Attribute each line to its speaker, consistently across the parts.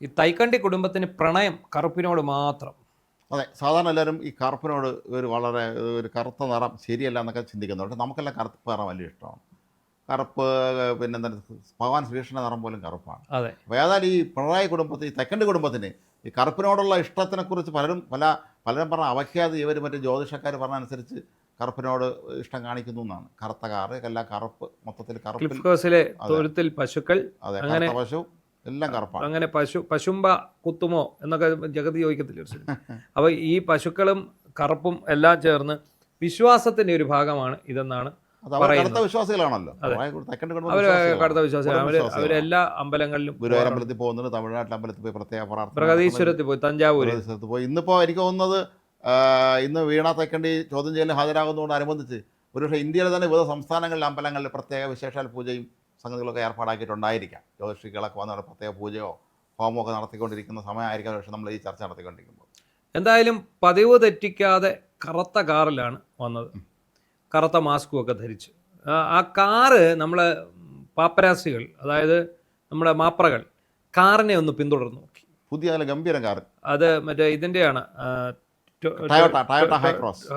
Speaker 1: ഈ തൈക്കണ്ടി കുടുംബത്തിന് പ്രണയം കറുപ്പിനോട് മാത്രം.
Speaker 2: അതെ, സാധാരണ എല്ലാവരും ഈ കറുപ്പിനോട് വളരെ ഒരു കറുത്ത നിറം ശരിയല്ല എന്നൊക്കെ ചിന്തിക്കുന്നുണ്ട്. നമുക്കെല്ലാം കറുപ്പ് നിറം വലിയ ഇഷ്ടമാണ്. കറുപ്പ് പിന്നെന്താ, ഭഗവാൻ ശ്രീകൃഷ്ണൻ്റെ നിറം പോലും കറുപ്പാണ്.
Speaker 1: അതെ.
Speaker 2: അപ്പോൾ ഏതായാലും ഈ പിണറായി കുടുംബത്തിന്, ഈ തെക്കൻ്റെ കുടുംബത്തിന് ഈ കറുപ്പിനോടുള്ള ഇഷ്ടത്തിനെക്കുറിച്ച് പലരും പറഞ്ഞ അവഖ്യാതി ഇവർ മറ്റേ ജ്യോതിഷക്കാർ പറഞ്ഞനുസരിച്ച് കറുപ്പിനോട് ഇഷ്ടം കാണിക്കുന്നു എന്നാണ്. കറുത്ത കാറ് എല്ലാം കറുപ്പ്, മൊത്തത്തിൽ കറുപ്പിൽ.
Speaker 1: ക്ലിഫ് ഹൗസിലെ തൊഴുത്തിൽ പശുക്കൾ,
Speaker 2: അതെ,
Speaker 1: അങ്ങനെ
Speaker 2: കറുത്ത പശു എല്ലാം കറുപ്പാണ്.
Speaker 1: അങ്ങനെ പശുമ്പ കുത്തുമോ എന്നൊക്കെ ജഗതി ചോദിക്കത്തില്ല ഒരു സിനിമ. അപ്പോൾ ഈ പശുക്കളും കറുപ്പും എല്ലാം ചേർന്ന് വിശ്വാസത്തിന്റെ ഒരു ഭാഗമാണ് ഇതെന്നാണ്
Speaker 2: കടുത്ത വിശ്വാസികളാണല്ലോ
Speaker 1: അവർ. കടുത്ത വിശ്വാസികൾ അവരെല്ലാ അമ്പലങ്ങളിലും,
Speaker 2: ഗുരുവായൂർ അമ്പലത്തിൽ പോകുന്നുണ്ട്, തമിഴ്നാട്ടിലെ അമ്പലത്തിൽ പോയി പ്രത്യേക പ്രാർത്ഥന,
Speaker 1: പ്രഗതീശ്വരത്തിൽ പോയി, തഞ്ചാവൂർ
Speaker 2: പോയി. ഇന്നിപ്പോൾ എനിക്ക് തോന്നുന്നത് ഇന്ന് വീണ തെക്കണ്ടി ചോദ്യം ചെയ്യലിന് ഹാജരാകുന്നതോടനുബന്ധിച്ച് ഒരുപക്ഷെ ഇന്ത്യയിലെ തന്നെ വിവിധ സംസ്ഥാനങ്ങളിലെ അമ്പലങ്ങളിൽ പ്രത്യേക വിശേഷാൽ പൂജയും സംഗതികളൊക്കെ ഏർപ്പാടാക്കിയിട്ടുണ്ടായിരിക്കാം. ജ്യോതിഷികളൊക്കെ വന്ന് പ്രത്യേക പൂജയോ ഹോമോ ഒക്കെ നടത്തിക്കൊണ്ടിരിക്കുന്ന സമയമായിരിക്കാം പക്ഷേ നമ്മൾ ഈ ചർച്ച നടത്തിക്കൊണ്ടിരിക്കുമ്പോൾ.
Speaker 1: എന്തായാലും പതിവ് തെറ്റിക്കാതെ കറുത്ത കാറിലാണ് വന്നത്, കറുത്ത മാസ്കും ഒക്കെ ധരിച്ച്. ആ കാറ് നമ്മളെ പാപ്പരാസികൾ, അതായത് നമ്മുടെ മാപ്രകൾ കാറിനെ ഒന്ന് പിന്തുടർന്ന് നോക്കി.
Speaker 2: പുതിയ ഗംഭീരം കാർ,
Speaker 1: അത് മറ്റേ ഇതിൻ്റെയാണ്,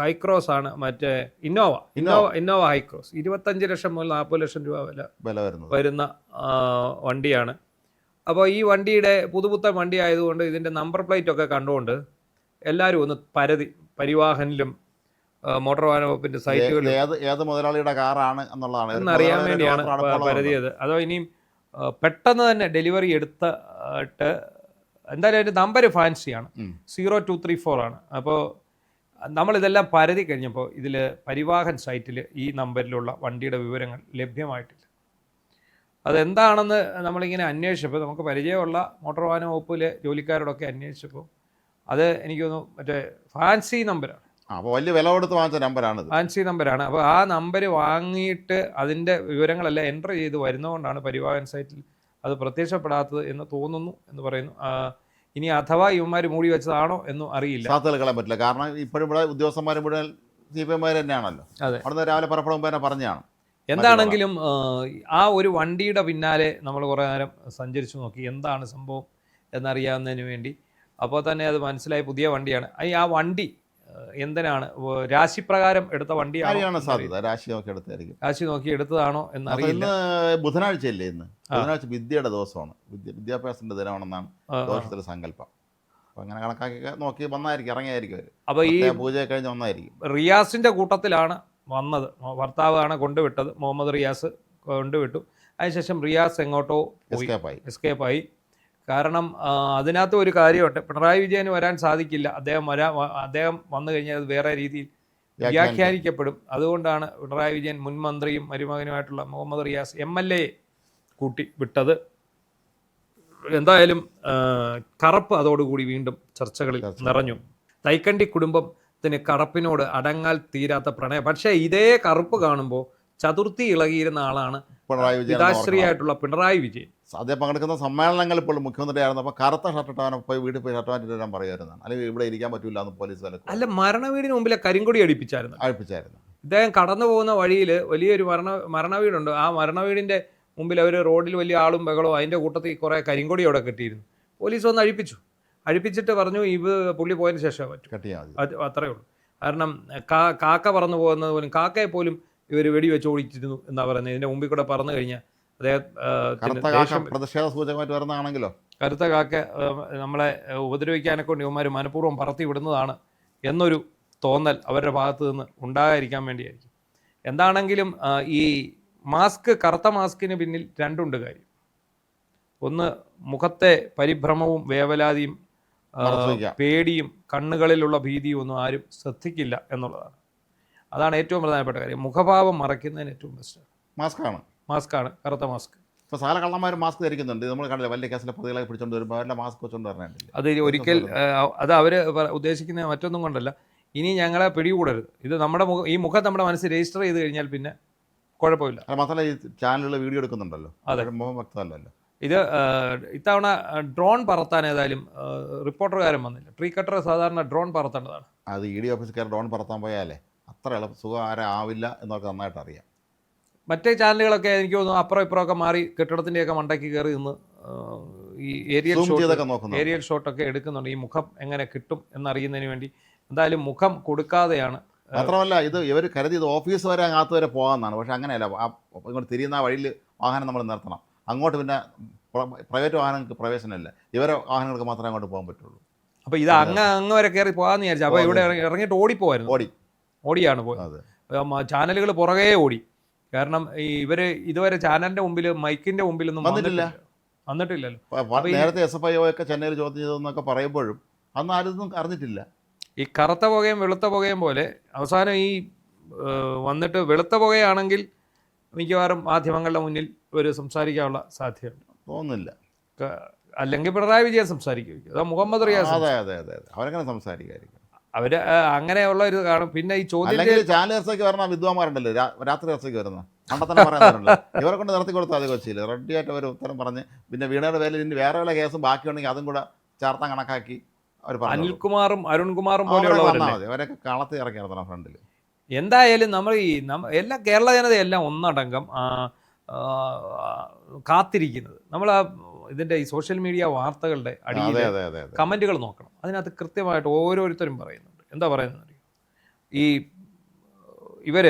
Speaker 1: ഹൈക്രോസ് ആണ്, മറ്റേ ഇന്നോവ ഹൈക്രോസ്. 25 ലക്ഷം മുതൽ 40 ലക്ഷം രൂപ വില വരുന്ന വണ്ടിയാണ്. അപ്പോൾ ഈ വണ്ടിയുടെ പുതുപുത്തൻ വണ്ടി ആയതുകൊണ്ട് ഇതിൻ്റെ നമ്പർ പ്ലേറ്റ് ഒക്കെ കണ്ടുകൊണ്ട് എല്ലാവരും ഒന്ന് പരിവാഹനിലും മോട്ടോർ വാഹന വകുപ്പിൻ്റെ സൈറ്റുകളിൽ
Speaker 2: ഏത് മുതലാളിയുടെ കാറാണ്
Speaker 1: എന്നറിയാൻ വേണ്ടിയാണ് പരതിയത്. അതോ ഇനിയും പെട്ടെന്ന് തന്നെ ഡെലിവറി എടുത്തിട്ട്, എന്തായാലും അതിൻ്റെ നമ്പർ ഫാൻസിയാണ്, 0234 ആണ്. അപ്പോൾ നമ്മളിതെല്ലാം പരതി കഴിഞ്ഞപ്പോൾ ഇതിൽ പരിവാഹൻ സൈറ്റിൽ ഈ നമ്പറിലുള്ള വണ്ടിയുടെ വിവരങ്ങൾ ലഭ്യമായിട്ടില്ല. അതെന്താണെന്ന് നമ്മളിങ്ങനെ അന്വേഷിച്ചപ്പോൾ, നമുക്ക് പരിചയമുള്ള മോട്ടോർ വാഹന വകുപ്പിലെ ജോലിക്കാരോടൊക്കെ അന്വേഷിച്ചപ്പോൾ അത് എനിക്ക് തോന്നുന്നു മറ്റേ ഫാൻസി നമ്പറാണ്.
Speaker 2: അപ്പോൾ വലിയ വില കൊടുത്ത് വാങ്ങിച്ച നമ്പറാണ്,
Speaker 1: ഫാൻസി നമ്പറാണ്. അപ്പോൾ ആ നമ്പർ വാങ്ങിയിട്ട് അതിൻ്റെ വിവരങ്ങളെല്ലാം എൻ്റർ ചെയ്ത് വരുന്നതുകൊണ്ടാണ് പരിവാഹൻ സൈറ്റിൽ അത് പ്രത്യക്ഷപ്പെടാത്തത് എന്ന് തോന്നുന്നു എന്ന് പറയുന്നു. ഇനി അഥവാ ഇവന്മാർ മൂടി വെച്ചതാണോ എന്നും അറിയില്ല.
Speaker 2: സാധ്യത കളയാൻ പറ്റില്ല. കാരണം ഇപ്പോഴും ഇവിടെ ഉദ്യോഗസ്ഥന്മാർ മുഴുവൻ CPM തന്നെയാണല്ലോ. അവിടുന്ന് രാവിലെ പുറപ്പെടുമ്പോൾ തന്നെ പറഞ്ഞാണ്.
Speaker 1: എന്താണെങ്കിലും ആ ഒരു വണ്ടിയുടെ പിന്നാലെ നമ്മൾ കുറേ നേരം സഞ്ചരിച്ചു നോക്കി എന്താണ് സംഭവം എന്നറിയാവുന്നതിന് വേണ്ടി. അപ്പോൾ തന്നെ അത് മനസ്സിലായി, പുതിയ വണ്ടിയാണ്. ആ വണ്ടി എന്തിനാണ്, രാശിപ്രകാരം എടുത്ത വണ്ടിയാണ്
Speaker 2: സാധ്യത.
Speaker 1: രാശി നോക്കി എടുത്തതാണോ എന്നറിയില്ല.
Speaker 2: ബുധനാഴ്ചയല്ലേ ഇന്ന്? ബുധനാഴ്ച വിദ്യയുടെ ദിവസമാണ്, വിദ്യാഭ്യാസത്തിന്റെ ദിനമാണെന്നാണ് ദോഷത്തിലെ സങ്കല്പം. അപ്പോൾ അങ്ങനെ കണക്കാക്കി നോക്കി വന്നായിരിക്കും, ഇറങ്ങിയായിരിക്കും.
Speaker 1: അപ്പോൾ ഈ
Speaker 2: പൂജ കഴിഞ്ഞ് വന്നായിരിക്കും.
Speaker 1: റിയാസിന്റെ കൂട്ടത്തിലാണ് വന്നത്. ഭർത്താവാണ് കൊണ്ടുവിട്ടത്, മുഹമ്മദ് റിയാസ് കൊണ്ടുവിട്ടു. അതിനുശേഷം റിയാസ് എങ്ങോട്ടോ എസ്കേപ്പായി. കാരണം അതിനകത്ത് ഒരു കാര്യമുണ്ട്, പിണറായി വിജയന് വരാൻ സാധിക്കില്ല. അദ്ദേഹം വന്നു കഴിഞ്ഞാൽ അത് വേറെ രീതിയിൽ വ്യാഖ്യാനിക്കപ്പെടും. അതുകൊണ്ടാണ് പിണറായി വിജയൻ മുൻ മന്ത്രിയും മരുമകനുമായിട്ടുള്ള മുഹമ്മദ് റിയാസ് MLA കൂട്ടി വിട്ടത്. എന്തായാലും കറുപ്പ് അതോടുകൂടി വീണ്ടും ചർച്ചകളിൽ നിറഞ്ഞു. തൈക്കണ്ടി കുടുംബത്തിന് കറുപ്പിനോട് അടങ്ങാൽ തീരാത്ത പ്രണയം. പക്ഷേ ഇതേ കറുപ്പ് കാണുമ്പോൾ ചതുർത്ഥി ഇളകിയിരുന്ന ആളാണ് പിതാശ്രീയായിട്ടുള്ള പിണറായി വിജയൻ.
Speaker 2: അദ്ദേഹം പങ്കെടുക്കുന്ന സമ്മേളനങ്ങളിൽ ഇപ്പോൾ മുഖ്യമന്ത്രി ആയിരുന്നു. അപ്പോൾ കറുത്ത ഷർട്ട് ഇട്ടാൻ പോയി വീട്ടിൽ പോയി ഷർട്ട് മാറ്റിട്ട് വരാൻ പറയുമായിരുന്നു, അല്ലെങ്കിൽ ഇവിടെ ഇരിക്കാൻ പറ്റില്ല എന്ന് പോലീസ്
Speaker 1: അല്ല, മരണവീടിന് മുമ്പിലെ കരിങ്കൊടി അടിപ്പിച്ചായിരുന്നു. ഇദ്ദേഹം കടന്നു പോകുന്ന വഴിയിൽ വലിയൊരു മരണവീടുണ്ട്. ആ മരണവീടിൻ്റെ മുമ്പിൽ അവർ റോഡിൽ വലിയ ആളും ബഹളവും, അതിൻ്റെ കൂട്ടത്തിൽ കുറേ കരിങ്കൊടി അവിടെ കെട്ടിയിരുന്നു. പോലീസ് ഒന്ന് അഴിപ്പിച്ചിട്ട് പറഞ്ഞു പുള്ളി പോയതിന് ശേഷം പറ്റും, അത്രയേ ഉള്ളൂ. കാരണം കാക്ക പറന്നു പോകുന്നത് പോലും, കാക്കയെ പോലും ഇവർ വെടിവെച്ച് ഓടിച്ചിരുന്നു എന്നാണ് പറയുന്നത്. ഇതിൻ്റെ മുമ്പിൽ കൂടെ പറന്നു കഴിഞ്ഞാൽ
Speaker 2: പ്രതിഷേധ സൂചകമായിട്ട് വരുന്നതാണെങ്കിലോ,
Speaker 1: കറുത്ത കാക്ക നമ്മളെ ഉപദ്രവിക്കാനൊക്കെ കൊണ്ട് ഇവന്മാർ മനഃപൂർവ്വം പറത്തി വിടുന്നതാണ് എന്നൊരു തോന്നൽ അവരുടെ ഭാഗത്തു നിന്ന് ഉണ്ടാകാതിരിക്കാൻ വേണ്ടിയായിരിക്കും. എന്താണെങ്കിലും ഈ കറുത്ത മാസ്കിന് പിന്നിൽ രണ്ടുണ്ട് കാര്യം. ഒന്ന്, മുഖത്തെ പരിഭ്രമവും വേവലാതിയും പേടിയും കണ്ണുകളിലുള്ള ഭീതിയും ഒന്നും ആരും ശ്രദ്ധിക്കില്ല എന്നുള്ളതാണ്. അതാണ് ഏറ്റവും പ്രധാനപ്പെട്ട കാര്യം. മുഖഭാവം മറയ്ക്കുന്നതിന് ഏറ്റവും ബെസ്റ്റ് മാസ്കാണ് കറുത്ത മാസ്ക്.
Speaker 2: ഇപ്പോൾ സാല കള്ളന്മാർ മാസ്ക് ധരിക്കുന്നുണ്ട്. നമ്മൾ കണ്ടില്ല, വലിയ കേസിലെ പ്രതികളെ പിടിച്ചുകൊണ്ട് വരുമ്പോൾ അവരുടെ മാസ്ക് വെച്ചുകൊണ്ട് വരേണ്ടില്ല.
Speaker 1: അത് ഒരിക്കൽ അത് അവർ ഉദ്ദേശിക്കുന്ന മറ്റൊന്നും കൊണ്ടല്ല, ഇനി ഞങ്ങളെ പിടികൂടരുത്. ഇത് ഈ മുഖം നമ്മുടെ മനസ്സിൽ രജിസ്റ്റർ ചെയ്ത് കഴിഞ്ഞാൽ പിന്നെ കുഴപ്പമില്ല.
Speaker 2: മാത്രമല്ല ഈ ചാനലുകൾ വീഡിയോ എടുക്കുന്നുണ്ടല്ലോ, അതെ, മുഖം വ്യക്തമല്ലല്ലോ.
Speaker 1: ഇത് ഇത്തവണ ഡ്രോൺ പറത്താൻ ഏതായാലും റിപ്പോർട്ടർകാരൻ വന്നില്ല. ട്രീ കട്ടർ സാധാരണ ഡ്രോൺ പറത്തേണ്ടതാണ്.
Speaker 2: അത് ED ഓഫീസുകാർ ഡ്രോൺ പറത്താൻ പോയാലേ അത്ര സുഖം ആവില്ല എന്നൊക്കെ നന്നായിട്ട് അറിയാം.
Speaker 1: മറ്റേ ചാനലുകളൊക്കെ എനിക്ക് തോന്നുന്നു അപ്പുറം ഇപ്പുറമൊക്കെ മാറി കെട്ടിടത്തിൻ്റെയൊക്കെ മണ്ടയ്ക്ക് കയറി നിന്ന് ഈ ഏരിയൽ
Speaker 2: Zoom
Speaker 1: ഷോട്ട്
Speaker 2: ചെയ്തൊക്കെ നോക്കുന്നത്.
Speaker 1: ഏരിയൽ ഷോട്ടൊക്കെ എടുക്കുന്നുണ്ട് ഈ മുഖം എങ്ങനെ കിട്ടും എന്നറിയുന്നതിന് വേണ്ടി. എന്തായാലും മുഖം കൊടുക്കാതെയാണ്.
Speaker 2: മാത്രമല്ല ഇത് ഇവർ കരുതി ഇത് ഓഫീസ് വരെ അകത്ത് വരെ പോകാമെന്നാണ്. പക്ഷേ അങ്ങനെയല്ല. ഇങ്ങോട്ട് തിരിയുന്ന ആ വഴിയിൽ വാഹനം നമ്മൾ നിർത്തണം. അങ്ങോട്ട് പിന്നെ പ്രൈവറ്റ് വാഹനങ്ങൾക്ക് പ്രവേശനമില്ല. ഇവരെ വാഹനങ്ങൾക്ക് മാത്രമേ അങ്ങോട്ട് പോകാൻ പറ്റുള്ളൂ.
Speaker 1: അപ്പോൾ ഇത് അങ്ങ് വരെ കയറി പോകാമെന്ന് വിചാരിച്ചു. അപ്പോൾ ഇവിടെ ഇറങ്ങിയിട്ട് ഓടിപ്പോയിരുന്നു. ഓടിയാണ് പോയത്. ചാനലുകൾ പുറകെ ഓടി. കാരണം ഇവർ ഇതുവരെ ചാനലിൻ്റെ മുമ്പിൽ മൈക്കിൻ്റെ മുമ്പിലൊന്നും വന്നിട്ടില്ലല്ലോ.
Speaker 2: നേരത്തെ SFI ഒക്കെ ചെന്നൈയിൽ ചോദ്യം ചെയ്തതെന്നൊക്കെ പറയുമ്പോഴും അന്ന് ആരും അറിഞ്ഞിട്ടില്ല.
Speaker 1: ഈ കറുത്ത പുകയും വെളുത്ത പുകയും പോലെ അവസാനം ഈ വന്നിട്ട് വെളുത്ത പുകയാണെങ്കിൽ മിക്കവാറും മാധ്യമങ്ങളുടെ മുന്നിൽ ഇവർ സംസാരിക്കാനുള്ള സാധ്യതയുണ്ട്.
Speaker 2: തോന്നുന്നില്ല.
Speaker 1: അല്ലെങ്കിൽ പിണറായി വിജയൻ സംസാരിക്കും. അതാ മുഹമ്മദ് റിയാസ്.
Speaker 2: അതെ അവരങ്ങനെ സംസാരിക്കായിരിക്കും.
Speaker 1: അവർ അങ്ങനെയുള്ള ഒരു കാണും. പിന്നെ ഈ ചോദ്യം
Speaker 2: ചാനൽ ചർച്ചയ്ക്ക് വരുന്ന വിദ്വാന്മാരുണ്ടല്ലോ, രാത്രി ചർച്ചയ്ക്ക് വരുന്ന പണ്ടത്തെ പറയുന്നുണ്ടല്ലോ, ഇവരെ കൊണ്ട് നിർത്തി കൊടുത്താൽ അത് കൊച്ചിയില്ല. റെഡിയായിട്ട് അവർ ഉത്തരം പറഞ്ഞ് പിന്നെ വീണയുടെ പേരിൽ ഇനി വേറെ വല്ല കേസും ബാക്കിയുണ്ടെങ്കിൽ അതും കൂടെ ചേർത്താൻ കണക്കാക്കി അവർ പറഞ്ഞു.
Speaker 1: അനിൽകുമാറും അരുൺകുമാറും പോലെയുള്ളവരല്ലേ
Speaker 2: അവരൊക്കെ കളത്തി ഇറക്കി നടത്തണം ഫ്രണ്ടിൽ.
Speaker 1: എന്തായാലും നമ്മൾ എല്ലാ കേരള ജനതയെല്ലാം ഒന്നടങ്കം കാത്തിരിക്കുന്നത് നമ്മൾ ഇതിൻ്റെ ഈ സോഷ്യൽ മീഡിയ വാർത്തകളുടെ അടിയിൽ കമൻറ്റുകൾ നോക്കണം. അതിനകത്ത് കൃത്യമായിട്ട് ഓരോരുത്തരും പറയുന്നുണ്ട്. എന്താ പറയുന്നത്? ഈ ഇവർ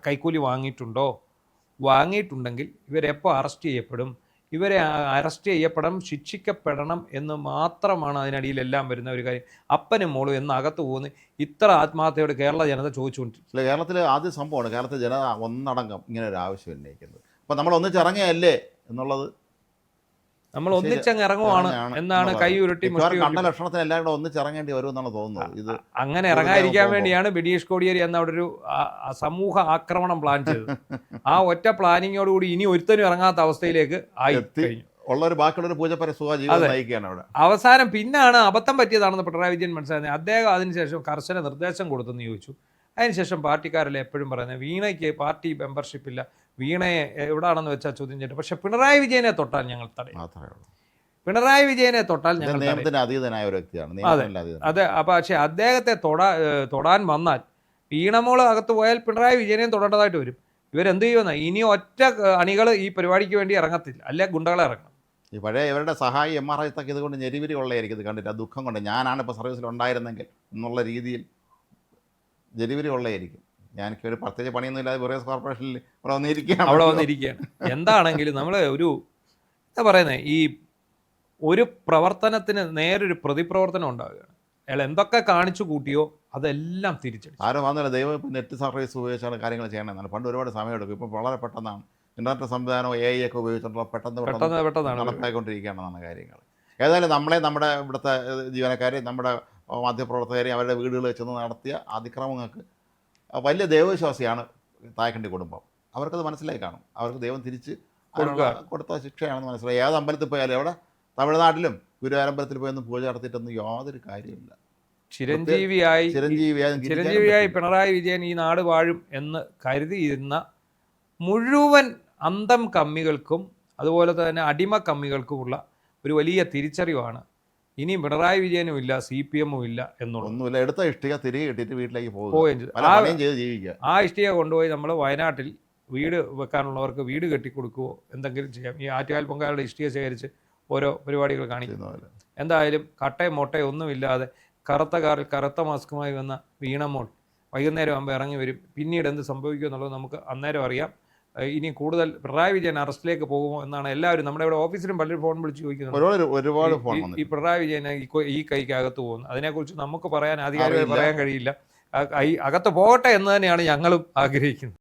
Speaker 1: കൈക്കൂലി വാങ്ങിയിട്ടുണ്ടെങ്കിൽ ഇവരെപ്പോൾ അറസ്റ്റ് ചെയ്യപ്പെടും, ഇവരെ അറസ്റ്റ് ചെയ്യപ്പെടണം, ശിക്ഷിക്കപ്പെടണം എന്ന് മാത്രമാണ് അതിനടിയിലെല്ലാം വരുന്ന ഒരു കാര്യം. അപ്പനും മോളും എന്ന് അകത്ത് പോകുന്ന ഇത്ര ആത്മാർത്ഥയോട് കേരള ജനത ചോദിച്ചുകൊണ്ടിരിക്കും.
Speaker 2: കേരളത്തിൽ ആദ്യ സംഭവമാണ് കേരളത്തിൽ ജനത ഒന്നടങ്കം ഇങ്ങനെ ഒരു ആവശ്യം ഉന്നയിക്കുന്നത്. അപ്പോൾ നമ്മൾ ഒന്നിച്ചിറങ്ങിയല്ലേ എന്നുള്ളത്,
Speaker 1: നമ്മൾ ഒന്നിച്ചങ്ങ് ഇറങ്ങുവാണ് എന്നാണ് കൈ ഉരുട്ടി
Speaker 2: കണ്ട ലക്ഷണത്തിന് എല്ലാം കൂടെ ഒന്നിച്ചിറങ്ങേണ്ടി വരും എന്നാണ് തോന്നുന്നത്. ഇത്
Speaker 1: അങ്ങനെ ഇറങ്ങാതിരിക്കാൻ വേണ്ടിയാണ് ബിനീഷ് കോടിയേരി എന്ന അവിടെ ഒരു സമൂഹ ആക്രമണം പ്ലാൻ ചെയ്തത്. ആ ഒറ്റ പ്ലാനിങ്ങോടുകൂടി ഇനി ഒരുത്തനും ഇറങ്ങാത്ത അവസ്ഥയിലേക്ക് ആയി കഴിഞ്ഞു.
Speaker 2: ഉള്ളൊരു ബാക്കിയുള്ളൊരു പൂജപ്പര സുഖജീവിതം നയിക്കുകയാണ് അവിടെ.
Speaker 1: അവസാനം പിന്നാണ് അബദ്ധം പറ്റിയതാണെന്ന് പിണറായി വിജയൻ മനസ്സിലായത്. അദ്ദേഹം അതിനുശേഷം കർശന നിർദ്ദേശം കൊടുത്തെന്ന് ചോദിച്ചു. അതിനുശേഷം പാർട്ടിക്കാരെല്ലാം എപ്പോഴും പറയുന്നത് വീണയ്ക്ക് പാർട്ടി മെമ്പർഷിപ്പില്ല, വീണയെ എവിടാണെന്ന് വെച്ചാൽ ചോദ്യം ചെയ്തിട്ട്. പക്ഷെ പിണറായി വിജയനെ തൊട്ടാൽ ഞങ്ങൾ തടയും. പിണറായി വിജയനെ തൊട്ടാൽ ഞങ്ങൾ
Speaker 2: അതീതനായ ഒരു വ്യക്തിയാണ്.
Speaker 1: അതെ. അപ്പോൾ പക്ഷേ അദ്ദേഹത്തെ തൊടാൻ വന്നാൽ വീണമോൾ അകത്ത് പോയാൽ പിണറായി വിജയനെയും തൊടേണ്ടതായിട്ട് വരും. ഇവരെന്ത് ചെയ്യുമെന്ന് ഇനി ഒറ്റ അണികൾ ഈ പരിപാടിക്ക് വേണ്ടി ഇറങ്ങത്തില്ല, അല്ലെ ഗുണ്ടകളെ ഇറങ്ങണം.
Speaker 2: ഈ പഴയ ഇവരുടെ സഹായി MR ഐസക് ഇതുകൊണ്ട് ഞെരിവിരി കൊള്ളയായിരിക്കും ഇത് കണ്ടിട്ട്. ആ ദുഃഖം കൊണ്ട് ഞാനാണ് ഇപ്പോൾ സർവീസിൽ ഉണ്ടായിരുന്നെങ്കിൽ എന്നുള്ള രീതിയിൽ ജനുവരി കൊള്ളയായിരിക്കും. ഞാനൊക്കെ ഒരു പ്രത്യേകിച്ച് പണിയൊന്നും ഇല്ലാതെ ബൊറേസ് കോർപ്പറേഷനിൽ അവിടെ
Speaker 1: വന്നിരിക്കുകയാണ്. എന്താണെങ്കിലും നമ്മൾ എന്താ പറയുന്നത്, ഈ ഒരു പ്രവർത്തനത്തിന് നേരൊരു പ്രതിപ്രവർത്തനം ഉണ്ടാവുകയാണ്. അയാൾ എന്തൊക്കെ കാണിച്ചു കൂട്ടിയോ അതെല്ലാം തിരിച്ചടിച്ചു.
Speaker 2: ആരും വന്നില്ല. ദൈവം ഇപ്പം നെറ്റ് സർവീസ് ഉപയോഗിച്ചാണ് കാര്യങ്ങൾ ചെയ്യണമെന്നാണ്. പണ്ട് ഒരുപാട് സമയമെടുക്കും. ഇപ്പം വളരെ പെട്ടെന്നാണ് ഇൻ്റർനെറ്റ് സംവിധാനം AI ഒക്കെ ഉപയോഗിച്ചിട്ടുള്ള പെട്ടെന്ന് നടപ്പായിക്കൊണ്ടിരിക്കുകയാണെന്നാണ് കാര്യങ്ങൾ. ഏതായാലും നമ്മുടെ ഇവിടുത്തെ ജീവനക്കാരെയും നമ്മുടെ മാധ്യമപ്രവർത്തകരെയും അവരുടെ വീടുകളിൽ ചെന്ന് നടത്തിയ അതിക്രമങ്ങൾക്ക് വലിയ ദൈവവിശ്വാസിയാണ് തായക്കണ്ടി കുടുംബം. അവർക്കത് മനസ്സിലായി കാണും. അവർക്ക് ദൈവം തിരിച്ച് കൊടുത്ത ശിക്ഷയാണെന്ന് മനസ്സിലായി. ഏത് അമ്പലത്തിൽ പോയാലും എവിടെ തമിഴ്നാട്ടിലും ഗുരുവായൂരമ്പലത്തിൽ പോയൊന്നും പൂജ നടത്തിയിട്ടൊന്നും യാതൊരു കാര്യമില്ല.
Speaker 1: ചിരഞ്ജീവിയായി പിണറായി വിജയൻ ഈ നാട് വാഴും എന്ന് കരുതിയിരുന്ന മുഴുവൻ അന്തം കമ്മികൾക്കും അതുപോലെ തന്നെ അടിമ കമ്മികൾക്കുമുള്ള ഒരു വലിയ തിരിച്ചറിവാണ്. ഇനി പിണറായി വിജയനും ഇല്ല, CPM ഇല്ല
Speaker 2: എന്നുള്ളൊന്നുമില്ല. എടുത്ത ഇഷ്ടിക തിരികെ കിട്ടിയിട്ട് വീട്ടിലേക്ക്
Speaker 1: പോവുകയും ചെയ്തു. ആ ഇഷ്ടിക കൊണ്ടുപോയി നമ്മൾ വയനാട്ടിൽ വീട് വെക്കാനുള്ളവർക്ക് വീട് കെട്ടിക്കൊടുക്കുകയോ എന്തെങ്കിലും ചെയ്യാം. ഈ ആറ്റുകാൽ പൊങ്കാലയുടെ ഇഷ്ടിക ശേഖരിച്ച് ഓരോ പരിപാടികൾ കാണിക്കുന്നു. എന്തായാലും കട്ടയും മൊട്ടയും ഒന്നുമില്ലാതെ കറുത്ത കാറിൽ കറുത്ത മാസ്കുമായി വന്ന വീണമോൾ വൈകുന്നേരം ആകുമ്പോൾ ഇറങ്ങി വരും. പിന്നീട് എന്ത് സംഭവിക്കും എന്നുള്ളത് നമുക്ക് അന്നേരം അറിയാം. ഇനി കൂടുതൽ പിണറായി വിജയൻ അറസ്റ്റിലേക്ക് പോകുമോ എന്നാണ് എല്ലാവരും നമ്മുടെ ഇവിടെ ഓഫീസിലും പലരും ഫോൺ വിളിച്ച് ചോദിക്കുന്നത്. ഈ പിണറായി വിജയൻ ഈ കൈക്കകത്ത് പോകുന്നു, അതിനെക്കുറിച്ച് നമുക്ക് പറയാൻ ആധികാരികമായി പറയാൻ കഴിയില്ല. അകത്ത് പോകട്ടെ എന്ന് തന്നെയാണ് ഞങ്ങളും ആഗ്രഹിക്കുന്നത്.